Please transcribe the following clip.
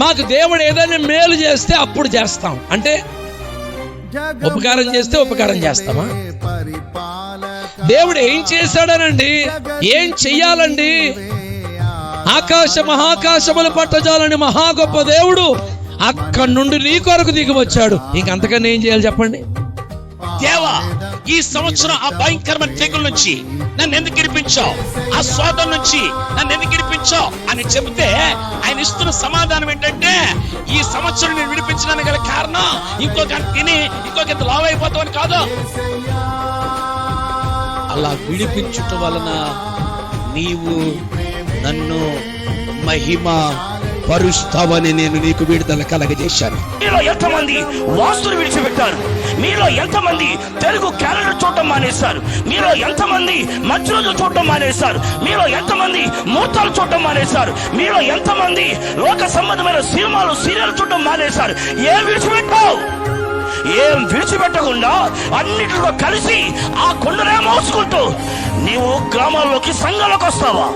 మాకు దేవుడు ఏదైనా మేలు చేస్తే అప్పుడు చేస్తాం. అంటే ఉపకారం చేస్తే ఉపకారం చేస్తామా? దేవుడు ఏం చేశాడనండి, ఏం చెయ్యాలండి? ఆకాశ మహాకాశములు పట్టజాలని మహా గొప్ప దేవుడు అక్కడి నుండి నీ కొరకు దిగి వచ్చాడు. ఇంకంతకన్నా ఏం చేయాలి చెప్పండి? దేవా, ఈ సంవత్సరం ఆ భయంకరమైన తెగుల నుంచి నన్ను ఎందుకు విడిపించావు, ఆ శోధన నుంచి నన్ను ఎందుకు విడిపించావు అని చెబితే ఆయన ఇస్తున్న సమాధానం ఏంటంటే, ఈ సంవత్సరం నేను విడిపించడానికి గల కారణం ఇంకొక తిని ఇంకొక లావ్ అయిపోతామని కాదు. అలా విడిపించుట వలన నీవు నన్ను మహిమ పరుస్తావని నేను నీకు విడుదల కలగజేశాను. మీలో ఎంతమంది వాస్తులు విడిచిపెట్టారు? మీలో ఎంతమంది తెలుగు క్యాలెండర్ చూడటం మానేశారు? మీలో ఎంతమంది మంచి రోజులు చూడటం మానేశారు? మీలో ఎంతమంది ముహూర్తాలు చూడటం మానేశారు? మీలో ఎంతమంది లోక సంబంధమైన సినిమాలు సీరియల్ చూడటం మానేశారు? ఏం విడిచిపెట్టావు? ఏం విడిచిపెట్టకుండా అన్నిటితో కలిసి ఆ కొండనే మోసుకుంటూ నీవు గ్రామాల్లోకి సంఘాలకు వస్తావా?